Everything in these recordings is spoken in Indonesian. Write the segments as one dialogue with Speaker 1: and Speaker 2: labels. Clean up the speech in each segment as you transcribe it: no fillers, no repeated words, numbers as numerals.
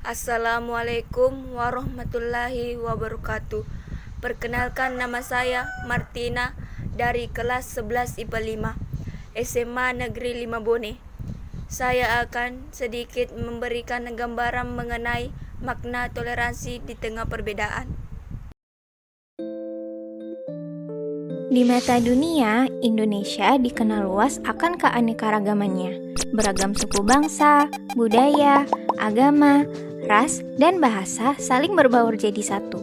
Speaker 1: Assalamualaikum warahmatullahi wabarakatuh. Perkenalkan, nama saya Martina dari kelas 11 IPA 5 SMA Negeri 5 Bone. Saya akan sedikit memberikan gambaran mengenai makna toleransi di tengah perbedaan.
Speaker 2: Di mata dunia, Indonesia dikenal luas akan keanekaragamannya. Beragam suku bangsa, budaya, agama, ras, dan bahasa saling berbaur jadi satu.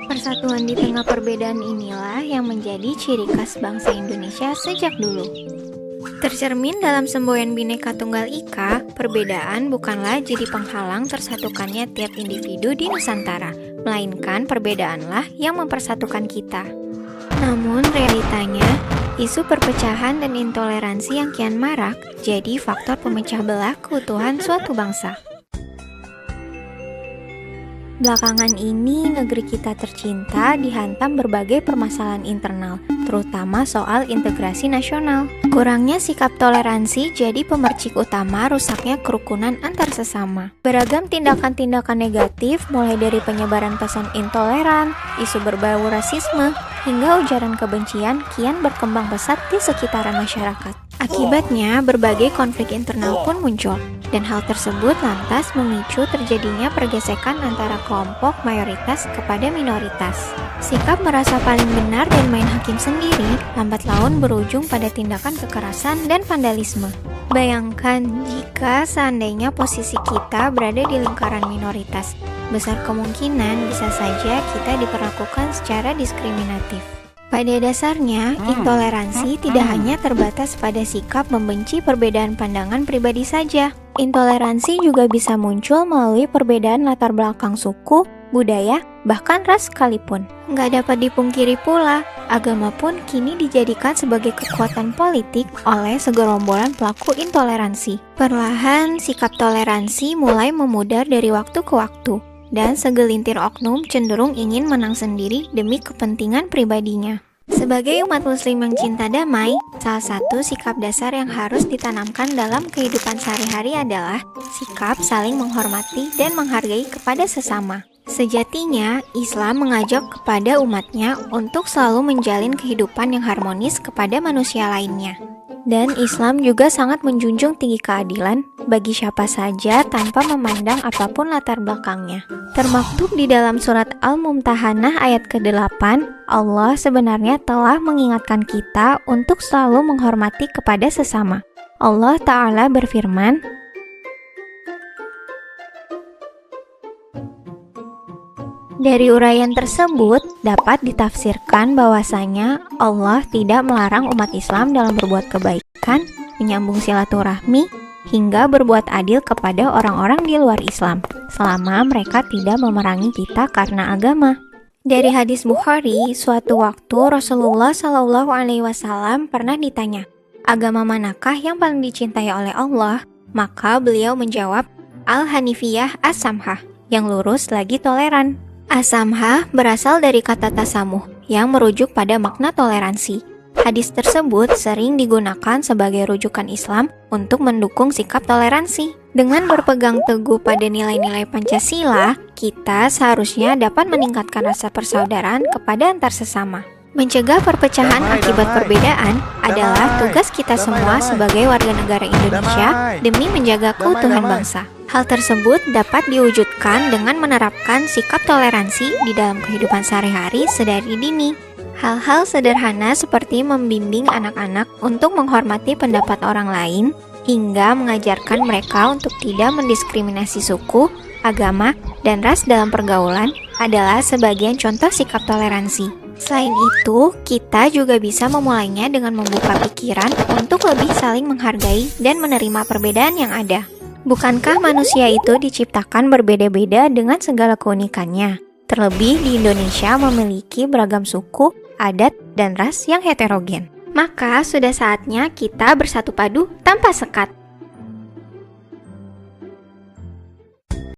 Speaker 2: Persatuan di tengah perbedaan inilah yang menjadi ciri khas bangsa Indonesia sejak dulu. Tercermin dalam semboyan Bhinneka Tunggal Ika, perbedaan bukanlah jadi penghalang tersatukannya tiap individu di Nusantara, melainkan perbedaanlah yang mempersatukan kita. Namun realitanya, isu perpecahan dan intoleransi yang kian marak jadi faktor pemecah belah keutuhan suatu bangsa. Belakangan ini, negeri kita tercinta dihantam berbagai permasalahan internal, terutama soal integrasi nasional. Kurangnya sikap toleransi jadi pemercik utama rusaknya kerukunan antar sesama. Beragam tindakan-tindakan negatif, mulai dari penyebaran pesan intoleran, isu berbau rasisme, hingga ujaran kebencian kian berkembang pesat di sekitaran masyarakat. Akibatnya, berbagai konflik internal pun muncul, dan hal tersebut lantas memicu terjadinya pergesekan antara kelompok mayoritas kepada minoritas. Sikap merasa paling benar dan main hakim sendiri, lambat laun berujung pada tindakan kekerasan dan vandalisme. Bayangkan jika seandainya posisi kita berada di lingkaran minoritas, besar kemungkinan bisa saja kita diperlakukan secara diskriminatif. Pada dasarnya, intoleransi tidak hanya terbatas pada sikap membenci perbedaan pandangan pribadi saja. Intoleransi juga bisa muncul melalui perbedaan latar belakang suku, budaya, bahkan ras sekalipun. Nggak dapat dipungkiri pula, agama pun kini dijadikan sebagai kekuatan politik oleh segerombolan pelaku intoleransi. Perlahan, sikap toleransi mulai memudar dari waktu ke waktu, dan segelintir oknum cenderung ingin menang sendiri demi kepentingan pribadinya. Sebagai umat muslim yang cinta damai, salah satu sikap dasar yang harus ditanamkan dalam kehidupan sehari-hari adalah sikap saling menghormati dan menghargai kepada sesama. Sejatinya, Islam mengajak kepada umatnya untuk selalu menjalin kehidupan yang harmonis kepada manusia lainnya. Dan Islam juga sangat menjunjung tinggi keadilan bagi siapa saja tanpa memandang apapun latar belakangnya. Termaktub di dalam surat Al-Mumtahanah ayat ke-8, Allah sebenarnya telah mengingatkan kita untuk selalu menghormati kepada sesama. Allah Ta'ala berfirman, dari uraian tersebut dapat ditafsirkan bahwasanya Allah tidak melarang umat Islam dalam berbuat kebaikan, menyambung silaturahmi, hingga berbuat adil kepada orang-orang di luar Islam, selama mereka tidak memerangi kita karena agama. Dari hadis Bukhari, suatu waktu Rasulullah SAW pernah ditanya, agama manakah yang paling dicintai oleh Allah? Maka beliau menjawab, Al-Hanifiyah As-Samhah, yang lurus lagi toleran. As-Samhah berasal dari kata tasamuh yang merujuk pada makna toleransi. Hadis tersebut sering digunakan sebagai rujukan Islam untuk mendukung sikap toleransi. Dengan berpegang teguh pada nilai-nilai Pancasila, kita seharusnya dapat meningkatkan rasa persaudaraan kepada antar sesama. Mencegah perpecahan akibat perbedaan adalah tugas kita semua sebagai warga negara Indonesia demi menjaga keutuhan bangsa. Hal tersebut dapat diwujudkan dengan menerapkan sikap toleransi di dalam kehidupan sehari-hari sedari dini. Hal-hal sederhana seperti membimbing anak-anak untuk menghormati pendapat orang lain, hingga mengajarkan mereka untuk tidak mendiskriminasi suku, agama, dan ras dalam pergaulan adalah sebagian contoh sikap toleransi. Selain itu, kita juga bisa memulainya dengan membuka pikiran untuk lebih saling menghargai dan menerima perbedaan yang ada. Bukankah manusia itu diciptakan berbeda-beda dengan segala keunikannya? Terlebih di Indonesia memiliki beragam suku, adat, dan ras yang heterogen. Maka sudah saatnya kita bersatu padu tanpa sekat.